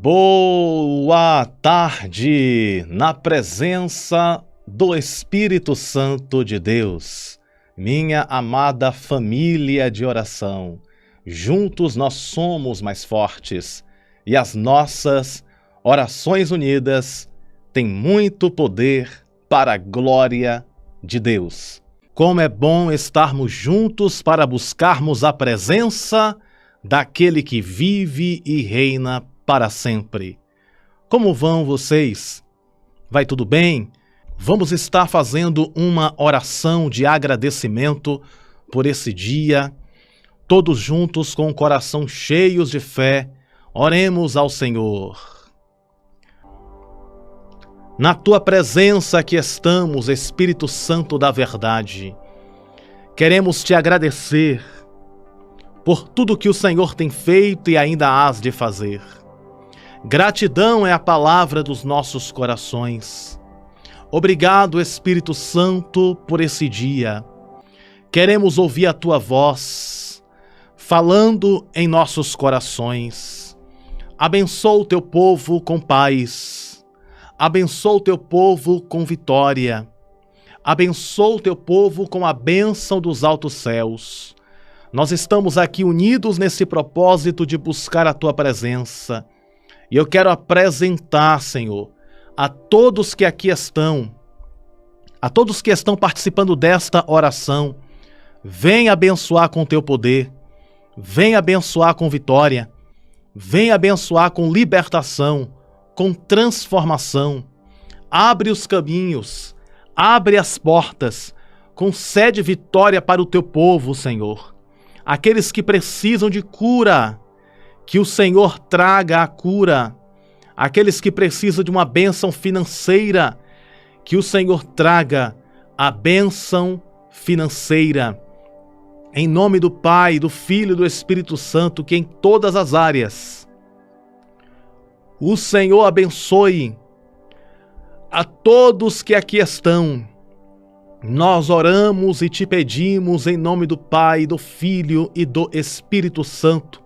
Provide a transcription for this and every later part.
Boa tarde, na presença do Espírito Santo de Deus, minha amada família de oração. Juntos nós somos mais fortes e as nossas orações unidas têm muito poder para a glória de Deus. Como é bom estarmos juntos para buscarmos a presença daquele que vive e reina para sempre. Como vão vocês? Vai tudo bem? Vamos estar fazendo uma oração de agradecimento por esse dia. Todos juntos com o coração cheios de fé, oremos ao Senhor. Na tua presença que estamos, Espírito Santo da verdade, queremos te agradecer por tudo que o Senhor tem feito e ainda hás de fazer. Gratidão é a palavra dos nossos corações. Obrigado, Espírito Santo, por esse dia. Queremos ouvir a tua voz, falando em nossos corações. Abençoa o teu povo com paz. Abençoa o teu povo com vitória. Abençoa o teu povo com a bênção dos altos céus. Nós estamos aqui unidos nesse propósito de buscar a tua presença. E eu quero apresentar, Senhor, a todos que aqui estão, a todos que estão participando desta oração, vem abençoar com teu poder, vem abençoar com vitória, vem abençoar com libertação, com transformação. Abre os caminhos, abre as portas, concede vitória para o teu povo, Senhor. Aqueles que precisam de cura, que o Senhor traga a cura. Aqueles que precisam de uma bênção financeira, que o Senhor traga a bênção financeira. Em nome do Pai, do Filho e do Espírito Santo, que em todas as áreas o Senhor abençoe a todos que aqui estão. Nós oramos e te pedimos em nome do Pai, do Filho e do Espírito Santo.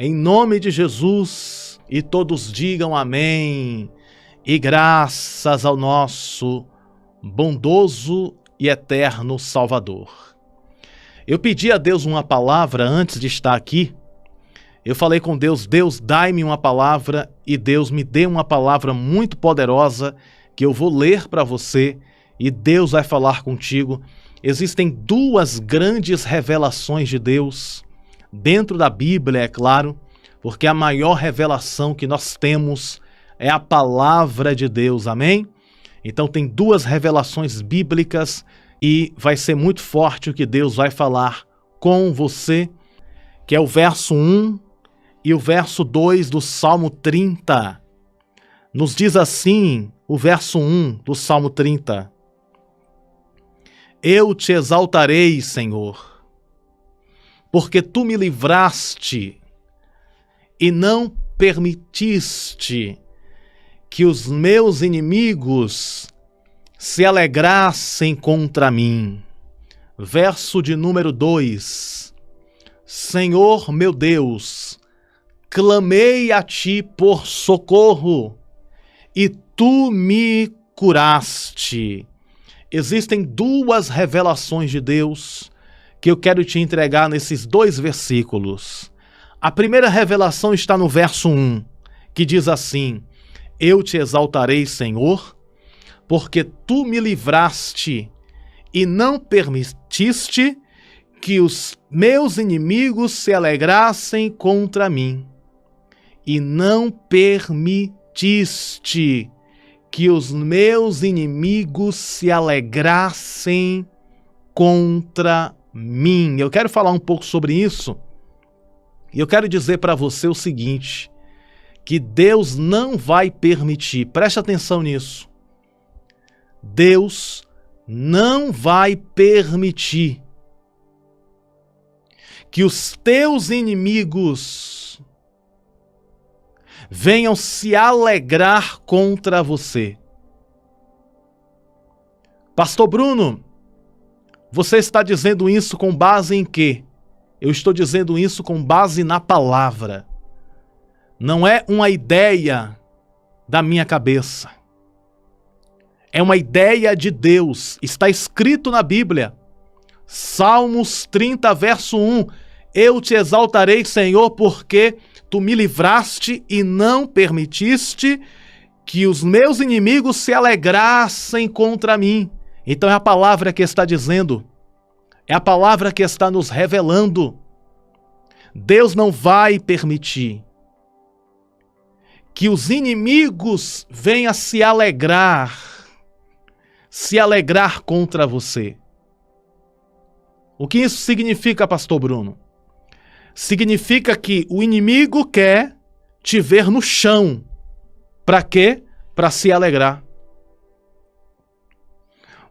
Em nome de Jesus, e todos digam amém, e graças ao nosso bondoso e eterno Salvador. Eu pedi a Deus uma palavra antes de estar aqui. Eu falei com Deus, Deus, dai-me uma palavra, e Deus me deu uma palavra muito poderosa que eu vou ler para você, e Deus vai falar contigo. Existem duas grandes revelações de Deus dentro da Bíblia, é claro, porque a maior revelação que nós temos é a palavra de Deus, amém? Então tem duas revelações bíblicas e vai ser muito forte o que Deus vai falar com você, que é o verso 1 e o verso 2 do Salmo 30. Nos diz assim o verso 1 do Salmo 30. Eu te exaltarei, Senhor, porque tu me livraste e não permitiste que os meus inimigos se alegrassem contra mim. Verso de número 2. Senhor meu Deus, clamei a ti por socorro e tu me curaste. Existem duas revelações de Deus que eu quero te entregar nesses dois versículos. A primeira revelação está no verso 1, que diz assim: eu te exaltarei, Senhor, porque tu me livraste e não permitiste que os meus inimigos se alegrassem contra mim. E não permitiste que os meus inimigos se alegrassem contra mim. Eu quero falar um pouco sobre isso. E eu quero dizer para você o seguinte, que Deus não vai permitir, preste atenção nisso, Deus não vai permitir que os teus inimigos venham se alegrar contra você. Pastor Bruno, você está dizendo isso com base em quê? Eu estou dizendo isso com base na palavra. não é uma ideia da minha cabeça. É uma ideia de Deus. Está escrito na Bíblia. Salmos 30, verso 1. Eu te exaltarei, Senhor, porque tu me livraste e não permitiste que os meus inimigos se alegrassem contra mim. Então é a palavra que está dizendo. É a palavra que está nos revelando. Deus não vai permitir que os inimigos venham se alegrar contra você. O que isso significa, pastor Bruno? Significa que o inimigo quer te ver no chão. Para quê? Para se alegrar.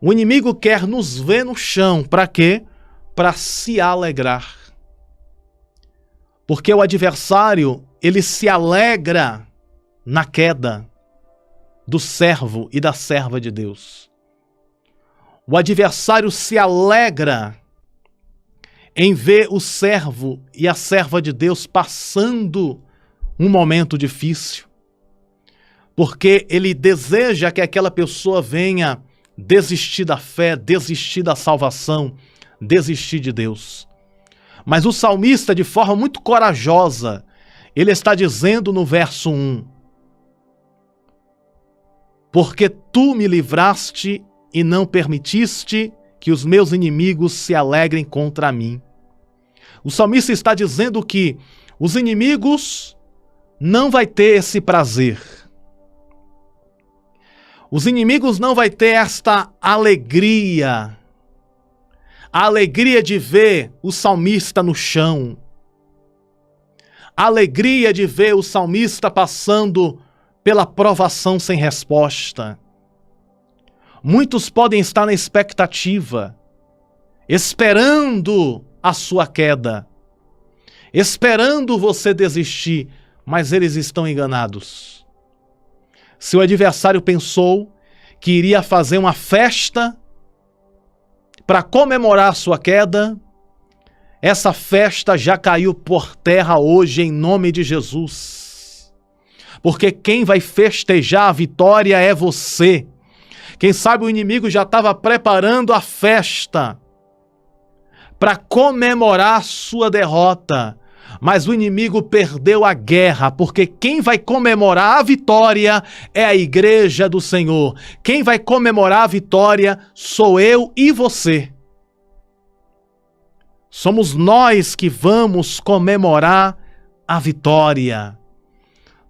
O inimigo quer nos ver no chão. Para quê? Para se alegrar. Porque o adversário, ele se alegra na queda do servo e da serva de Deus. O adversário se alegra em ver o servo e a serva de Deus passando um momento difícil. Porque ele deseja que aquela pessoa venha desistir da fé, desistir da salvação, desistir de Deus. Mas o salmista, de forma muito corajosa, ele está dizendo no verso 1: porque tu me livraste e não permitiste que os meus inimigos se alegrem contra mim. O salmista está dizendo que os inimigos não vão ter esse prazer. Os inimigos não vão ter esta alegria. A alegria de ver o salmista no chão. A alegria de ver o salmista passando pela provação sem resposta. Muitos podem estar na expectativa, esperando a sua queda, esperando você desistir, mas eles estão enganados. Seu adversário pensou que iria fazer uma festa para comemorar a sua queda. Essa festa já caiu por terra hoje em nome de Jesus. Porque quem vai festejar a vitória é você. Quem sabe o inimigo já estava preparando a festa para comemorar a sua derrota. Mas o inimigo perdeu a guerra, porque quem vai comemorar a vitória é a igreja do Senhor. Quem vai comemorar a vitória sou eu e você. Somos nós que vamos comemorar a vitória.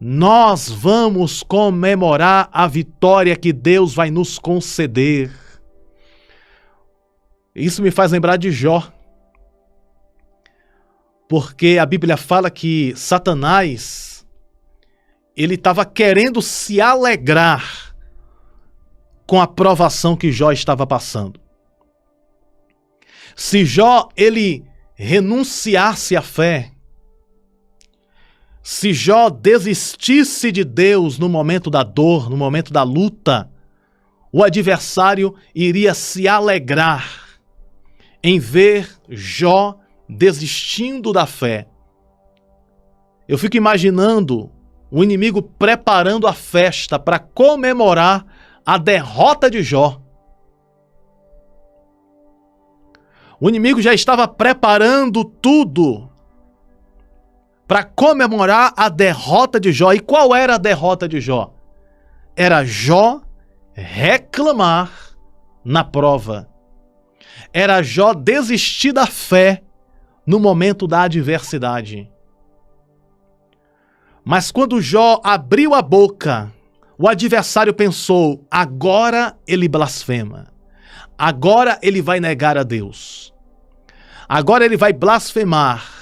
Nós vamos comemorar a vitória que Deus vai nos conceder. Isso me faz lembrar de Jó. Porque a Bíblia fala que Satanás, ele estava querendo se alegrar com a provação que Jó estava passando. Se Jó, ele renunciasse à fé, se Jó desistisse de Deus no momento da dor, no momento da luta, o adversário iria se alegrar em ver Jó desistindo da fé. Eu fico imaginando o inimigo preparando a festa para comemorar a derrota de Jó. O inimigo já estava preparando tudo para comemorar a derrota de Jó. E qual era a derrota de Jó? Era Jó reclamar na prova. Era Jó desistir da fé no momento da adversidade. Mas quando Jó abriu a boca, o adversário pensou: agora ele blasfema. Agora ele vai negar a Deus. Agora ele vai blasfemar.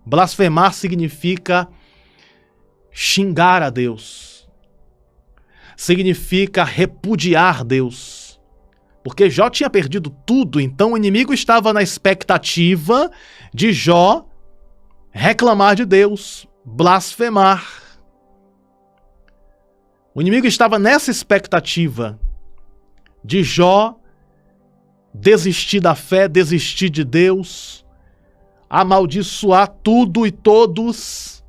Blasfemar significa xingar a Deus. Significa repudiar Deus. Porque Jó tinha perdido tudo, então o inimigo estava na expectativa de Jó reclamar de Deus, blasfemar. O inimigo estava nessa expectativa de Jó desistir da fé, desistir de Deus, amaldiçoar tudo e todos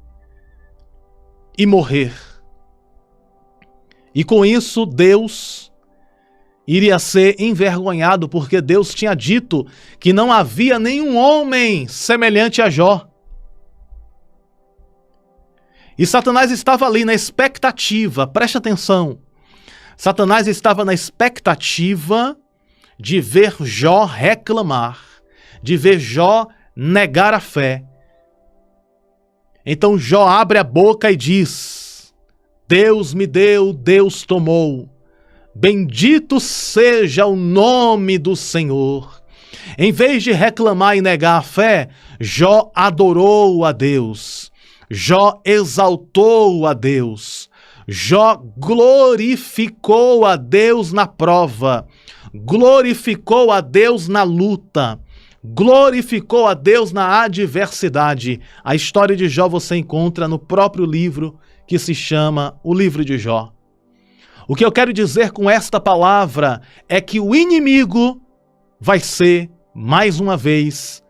e morrer. E com isso, Deus iria ser envergonhado, porque Deus tinha dito que não havia nenhum homem semelhante a Jó. E Satanás estava ali na expectativa, preste atenção, Satanás estava na expectativa de ver Jó reclamar, de ver Jó negar a fé. Então Jó abre a boca e diz: Deus me deu, Deus tomou. Bendito seja o nome do Senhor. Em vez de reclamar e negar a fé, Jó adorou a Deus. Jó exaltou a Deus. Jó glorificou a Deus na prova. Glorificou a Deus na luta. Glorificou a Deus na adversidade. A história de Jó você encontra no próprio livro que se chama o Livro de Jó. O que eu quero dizer com esta palavra é que o inimigo vai ser, mais uma vez,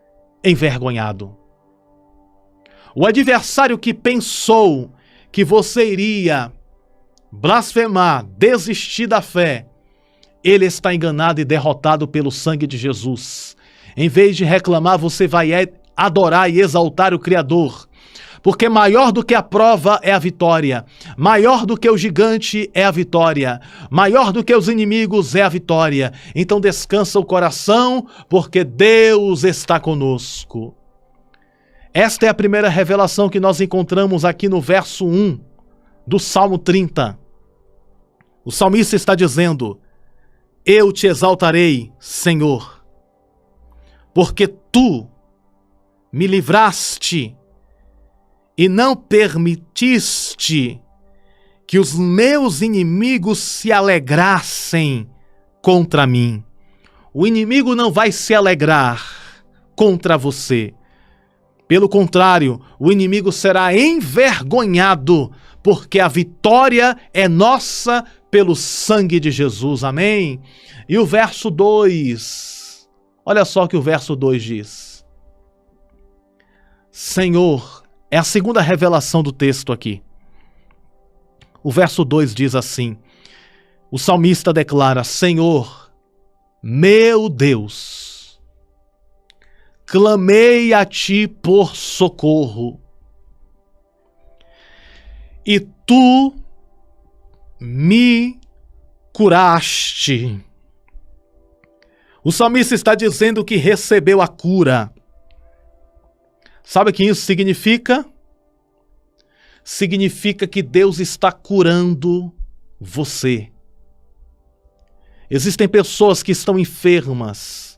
envergonhado. O adversário que pensou que você iria blasfemar, desistir da fé, ele está enganado e derrotado pelo sangue de Jesus. Em vez de reclamar, você vai adorar e exaltar o Criador. Porque maior do que a prova é a vitória, maior do que o gigante é a vitória, maior do que os inimigos é a vitória. Então descansa o coração, porque Deus está conosco. Esta é a primeira revelação que nós encontramos aqui no verso 1 do Salmo 30. O salmista está dizendo: eu te exaltarei, Senhor, porque tu me livraste e não permitiste que os meus inimigos se alegrassem contra mim. O inimigo não vai se alegrar contra você. Pelo contrário, o inimigo será envergonhado, porque a vitória é nossa pelo sangue de Jesus. Amém? E o verso 2, olha só o que o verso 2 diz. Senhor, é a segunda revelação do texto aqui. O verso 2 diz assim, o salmista declara: Senhor, meu Deus, clamei a ti por socorro, e tu me curaste. O salmista está dizendo que recebeu a cura. Sabe o que isso significa? Significa que Deus está curando você. Existem pessoas que estão enfermas,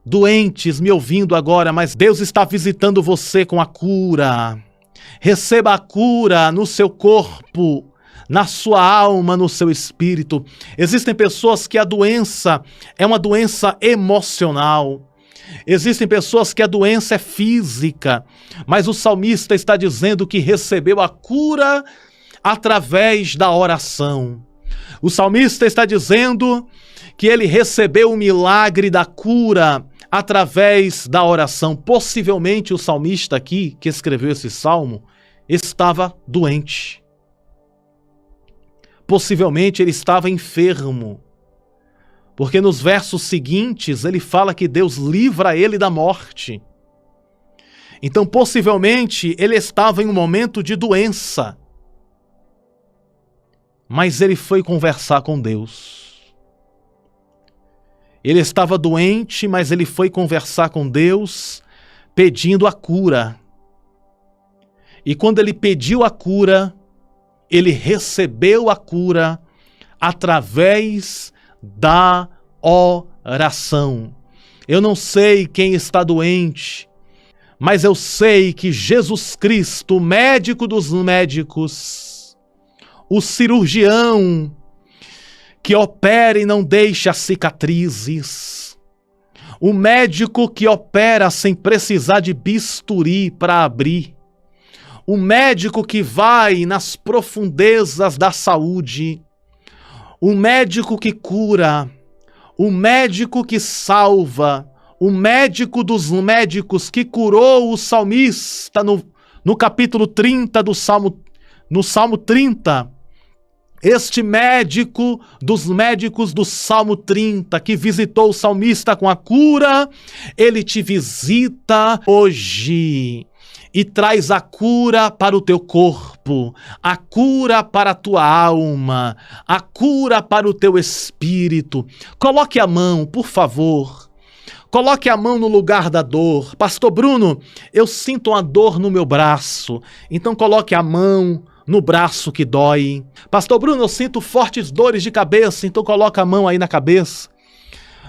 doentes, me ouvindo agora, mas Deus está visitando você com a cura. Receba a cura no seu corpo, na sua alma, no seu espírito. Existem pessoas que a doença é uma doença emocional. Existem pessoas que a doença é física, mas o salmista está dizendo que recebeu a cura através da oração. O salmista está dizendo que ele recebeu o milagre da cura através da oração. Possivelmente o salmista aqui, que escreveu esse salmo, estava doente. Possivelmente ele estava enfermo. Porque nos versos seguintes ele fala que Deus livra ele da morte. Então possivelmente ele estava em um momento de doença. Mas ele foi conversar com Deus. Ele estava doente, mas ele foi conversar com Deus, pedindo a cura. E quando ele pediu a cura, ele recebeu a cura através da oração. Eu não sei quem está doente, mas eu sei que Jesus Cristo, o médico dos médicos, o cirurgião que opera e não deixa cicatrizes, o médico que opera sem precisar de bisturi para abrir, o médico que vai nas profundezas da saúde, o médico que cura, o médico que salva, o médico dos médicos que curou o salmista no capítulo 30 do Salmo no Salmo 30, este médico dos médicos do Salmo 30, que visitou o salmista com a cura, ele te visita hoje e traz a cura para o teu corpo, a cura para a tua alma, a cura para o teu espírito. Coloque a mão, por favor. Coloque a mão no lugar da dor. Pastor Bruno, eu sinto uma dor no meu braço. Então coloque a mão no braço que dói. Pastor Bruno, eu sinto fortes dores de cabeça. Então coloque a mão aí na cabeça.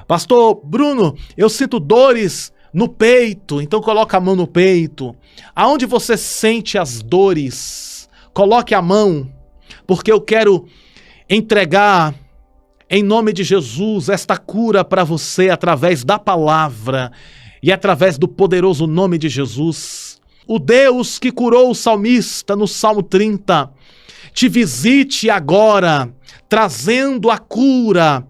Pastor Bruno, eu sinto dores no peito. Então coloque a mão no peito. Aonde você sente as dores, coloque a mão, porque eu quero entregar em nome de Jesus esta cura para você através da palavra e através do poderoso nome de Jesus. O Deus que curou o salmista no Salmo 30, te visite agora, trazendo a cura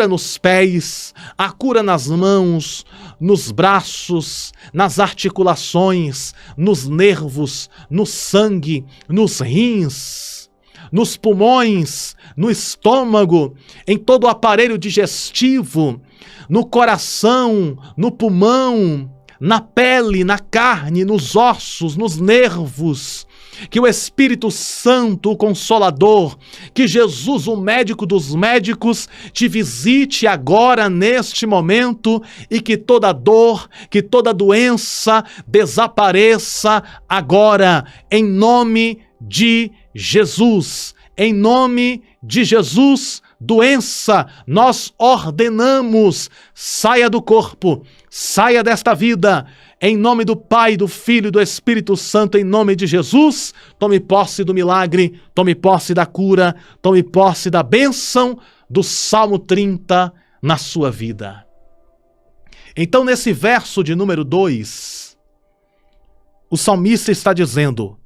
nos pés, a cura nas mãos, nos braços, nas articulações, nos nervos, no sangue, nos rins, nos pulmões, no estômago, em todo o aparelho digestivo, no coração, no pulmão, na pele, na carne, nos ossos, nos nervos. Que o Espírito Santo, o Consolador, que Jesus, o médico dos médicos, te visite agora neste momento e que toda dor, que toda doença desapareça agora, em nome de Jesus. Em nome de Jesus, doença, nós ordenamos, saia do corpo, saia desta vida, em nome do Pai, do Filho e do Espírito Santo, em nome de Jesus, tome posse do milagre, tome posse da cura, tome posse da bênção do Salmo 30 na sua vida. Então, nesse verso de número 2, o salmista está dizendo: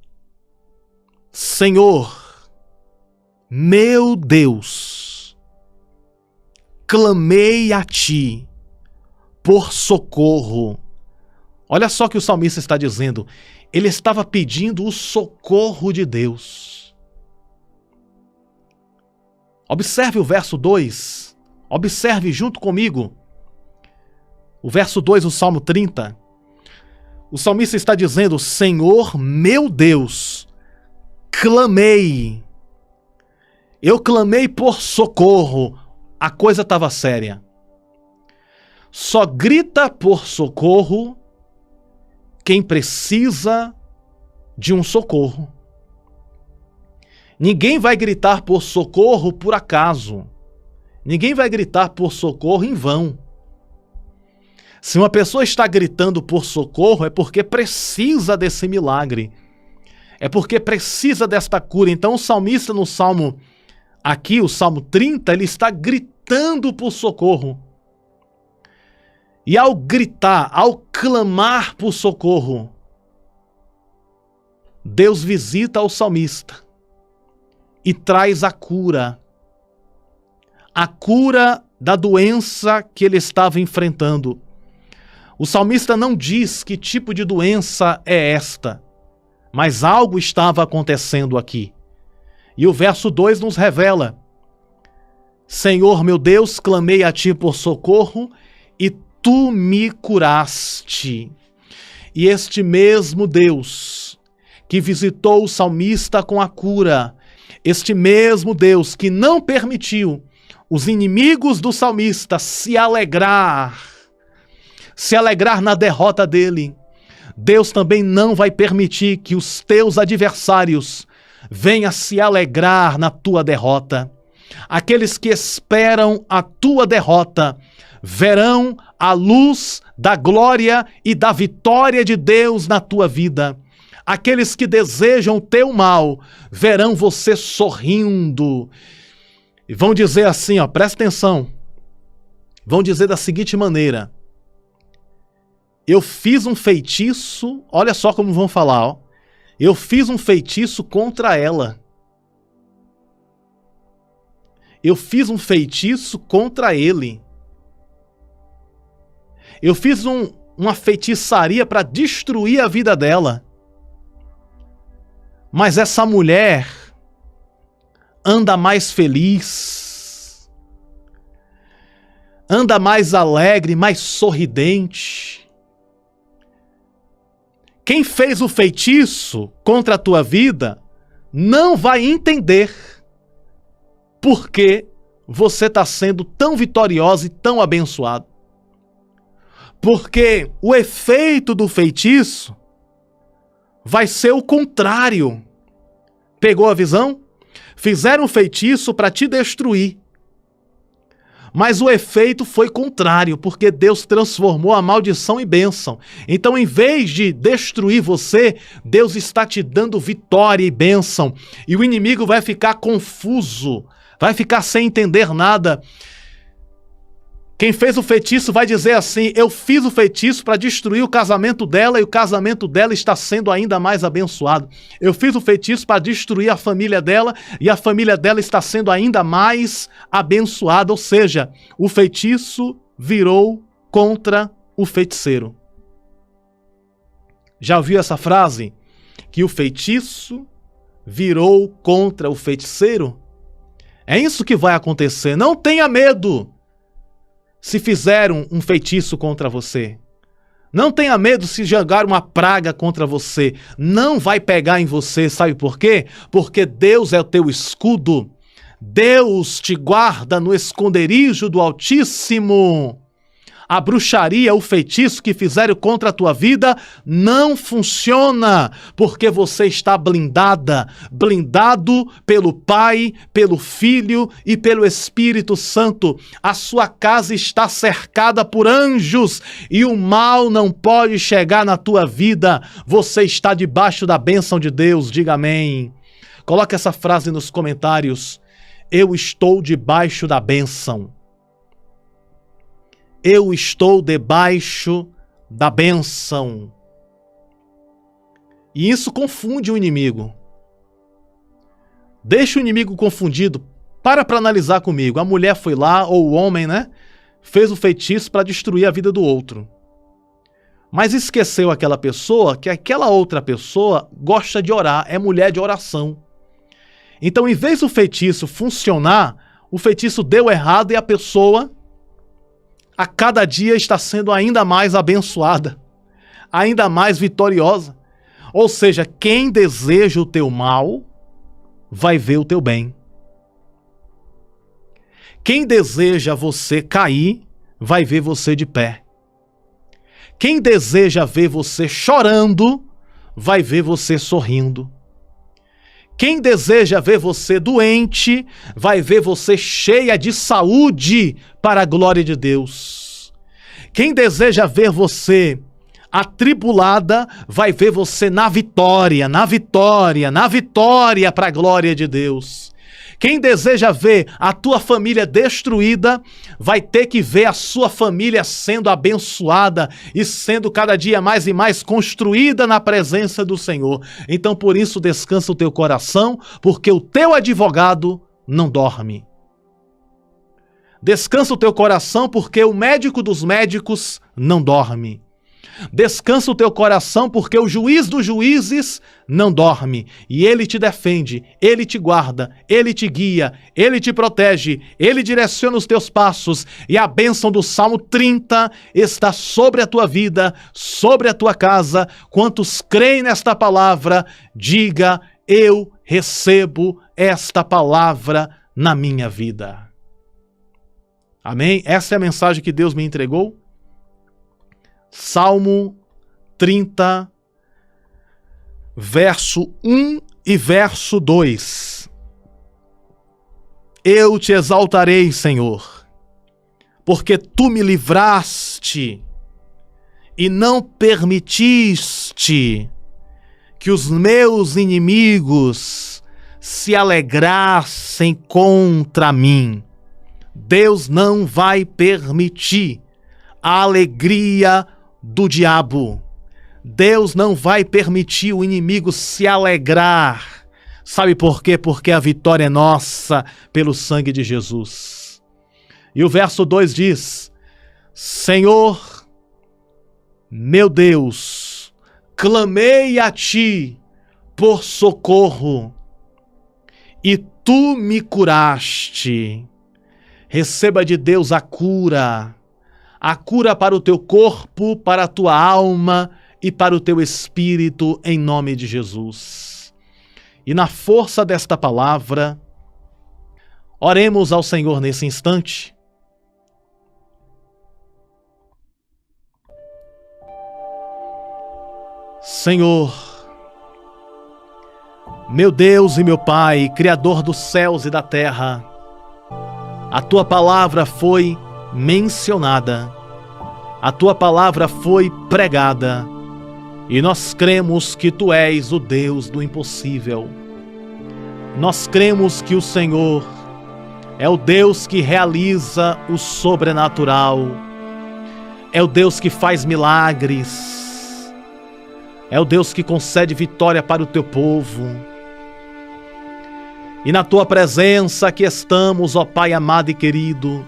Senhor, meu Deus, clamei a ti por socorro. Olha só o que o salmista está dizendo. Ele estava pedindo o socorro de Deus. Observe o verso 2. Observe junto comigo. O verso 2 do Salmo 30. O salmista está dizendo: Senhor, meu Deus, clamei. Eu clamei por socorro. A coisa estava séria. Só grita por socorro quem precisa de um socorro. Ninguém vai gritar por socorro por acaso. Ninguém vai gritar por socorro em vão. Se uma pessoa está gritando por socorro, é porque precisa desse milagre. É porque precisa desta cura. Então o salmista no Salmo, aqui o Salmo 30, ele está gritando por socorro. E ao gritar, ao clamar por socorro, Deus visita o salmista e traz a cura da doença que ele estava enfrentando. O salmista não diz que tipo de doença é esta, mas algo estava acontecendo aqui. E o verso 2 nos revela: Senhor meu Deus, clamei a ti por socorro e tu me curaste. E este mesmo Deus que visitou o salmista com a cura, este mesmo Deus que não permitiu os inimigos do salmista se alegrar na derrota dele, Deus também não vai permitir que os teus adversários venham se alegrar na tua derrota. Aqueles que esperam a tua derrota verão a luz da glória e da vitória de Deus na tua vida. Aqueles que desejam o teu mal verão você sorrindo. E vão dizer assim, ó, presta atenção. Vão dizer da seguinte maneira: eu fiz um feitiço, olha só como vão falar, ó. Eu fiz um feitiço contra ela. Eu fiz um feitiço contra ele. Eu fiz uma feitiçaria para destruir a vida dela. mas essa mulher anda mais feliz, anda mais alegre, mais sorridente. Quem fez o feitiço contra a tua vida não vai entender por que você está sendo tão vitoriosa e tão abençoado. Porque o efeito do feitiço vai ser o contrário. Pegou a visão? Fizeram um feitiço para te destruir. Mas o efeito foi contrário, porque Deus transformou a maldição em bênção. Então, em vez de destruir você, Deus está te dando vitória e bênção. E o inimigo vai ficar confuso, vai ficar sem entender nada. Quem fez o feitiço vai dizer assim: eu fiz o feitiço para destruir o casamento dela e o casamento dela está sendo ainda mais abençoado. Eu fiz o feitiço para destruir a família dela e a família dela está sendo ainda mais abençoada. Ou seja, o feitiço virou contra o feiticeiro. Já ouviu essa frase? Que o feitiço virou contra o feiticeiro? É isso que vai acontecer. Não tenha medo se fizeram um feitiço contra você. Não tenha medo se jogar uma praga contra você. Não vai pegar em você, sabe por quê? Porque Deus é o teu escudo. Deus te guarda no esconderijo do Altíssimo. A bruxaria, o feitiço que fizeram contra a tua vida não funciona, porque você está blindada, blindado pelo Pai, pelo Filho e pelo Espírito Santo. A sua casa está cercada por anjos e o mal não pode chegar na tua vida. Você está debaixo da bênção de Deus, diga amém. Coloque essa frase nos comentários: eu estou debaixo da bênção. Eu estou debaixo da bênção. E isso confunde o inimigo. Deixa o inimigo confundido. Para analisar comigo. A mulher foi lá, ou o homem, né? Fez o feitiço para destruir a vida do outro. Mas esqueceu aquela pessoa que aquela outra pessoa gosta de orar, é mulher de oração. Então, em vez do feitiço funcionar, o feitiço deu errado e a pessoa a cada dia está sendo ainda mais abençoada, ainda mais vitoriosa. Ou seja, quem deseja o teu mal, vai ver o teu bem. Quem deseja você cair, vai ver você de pé. Quem deseja ver você chorando, vai ver você sorrindo. Quem deseja ver você doente, vai ver você cheia de saúde para a glória de Deus. Quem deseja ver você atribulada, vai ver você na vitória, na vitória, na vitória para a glória de Deus. Quem deseja ver a tua família destruída, vai ter que ver a sua família sendo abençoada e sendo cada dia mais e mais construída na presença do Senhor. Então, por isso, descansa o teu coração, porque o teu advogado não dorme. Descansa o teu coração, porque o médico dos médicos não dorme. Descansa o teu coração, porque o juiz dos juízes não dorme. E ele te defende, ele te guarda, ele te guia, ele te protege, ele direciona os teus passos. E a bênção do Salmo 30 está sobre a tua vida, sobre a tua casa. Quantos creem nesta palavra, diga: eu recebo esta palavra na minha vida. Amém? Essa é a mensagem que Deus me entregou. Salmo 30, verso 1 e verso 2. Eu te exaltarei, Senhor, porque tu me livraste e não permitiste que os meus inimigos se alegrassem contra mim. Deus não vai permitir a alegria do diabo. Deus não vai permitir o inimigo se alegrar. Sabe por quê? Porque a vitória é nossa pelo sangue de Jesus. E o verso 2 diz: Senhor, meu Deus, clamei a ti por socorro e tu me curaste. Receba de Deus a cura para o teu corpo, para a tua alma e para o teu espírito, em nome de Jesus. E na força desta palavra, oremos ao Senhor nesse instante. Senhor, meu Deus e meu Pai, Criador dos céus e da terra, a tua palavra foi mencionada, a tua palavra foi pregada, e nós cremos que tu és o Deus do impossível. Nós cremos que o Senhor é o Deus que realiza o sobrenatural, é o Deus que faz milagres, é o Deus que concede vitória para o teu povo. E na tua presença que estamos, ó Pai amado e querido,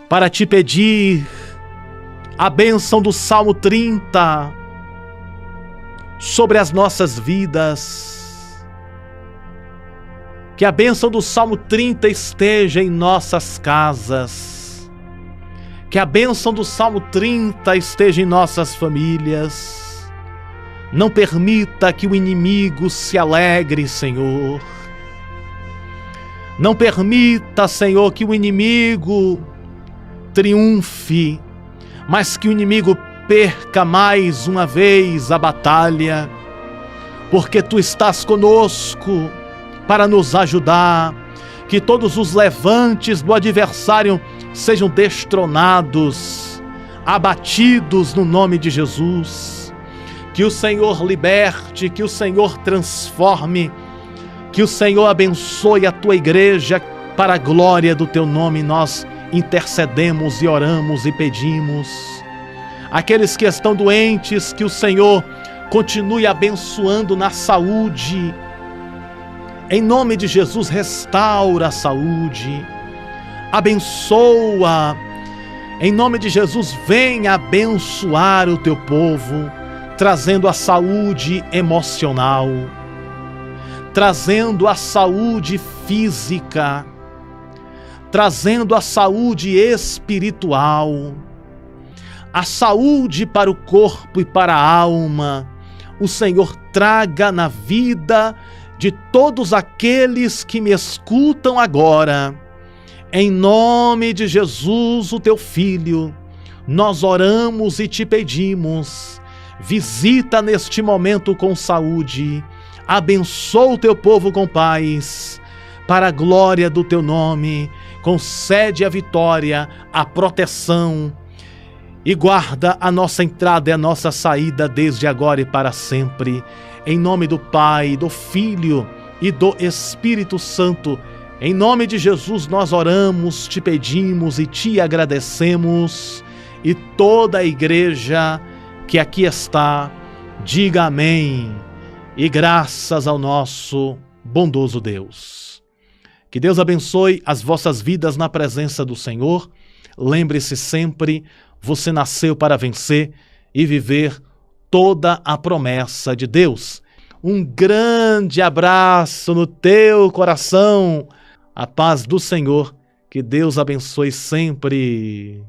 para te pedir a bênção do Salmo 30 sobre as nossas vidas. Que a bênção do Salmo 30 esteja em nossas casas. Que a bênção do Salmo 30 esteja em nossas famílias. Não permita que o inimigo se alegre, Senhor. Não permita, Senhor, que o inimigo triunfe, mas que o inimigo perca mais uma vez a batalha, porque tu estás conosco para nos ajudar. Que todos os levantes do adversário sejam destronados, abatidos no nome de Jesus. Que o Senhor liberte, que o Senhor transforme, que o Senhor abençoe a tua igreja. Para a glória do teu nome nós intercedemos e oramos e pedimos. Aqueles que estão doentes, que o Senhor continue abençoando na saúde. Em nome de Jesus, restaura a saúde, abençoa. Em nome de Jesus, venha abençoar o teu povo, trazendo a saúde emocional, trazendo a saúde física, trazendo a saúde espiritual, a saúde para o corpo e para a alma. O Senhor traga na vida de todos aqueles que me escutam agora. Em nome de Jesus, o teu Filho, nós oramos e te pedimos. Visita neste momento com saúde, abençoa o teu povo com paz, para a glória do teu nome, concede a vitória, a proteção e guarda a nossa entrada e a nossa saída desde agora e para sempre. Em nome do Pai, do Filho e do Espírito Santo, em nome de Jesus nós oramos, te pedimos e te agradecemos, e toda a igreja que aqui está, diga amém, e graças ao nosso bondoso Deus. Que Deus abençoe as vossas vidas na presença do Senhor. Lembre-se sempre, você nasceu para vencer e viver toda a promessa de Deus. Um grande abraço no teu coração. A paz do Senhor, que Deus abençoe sempre.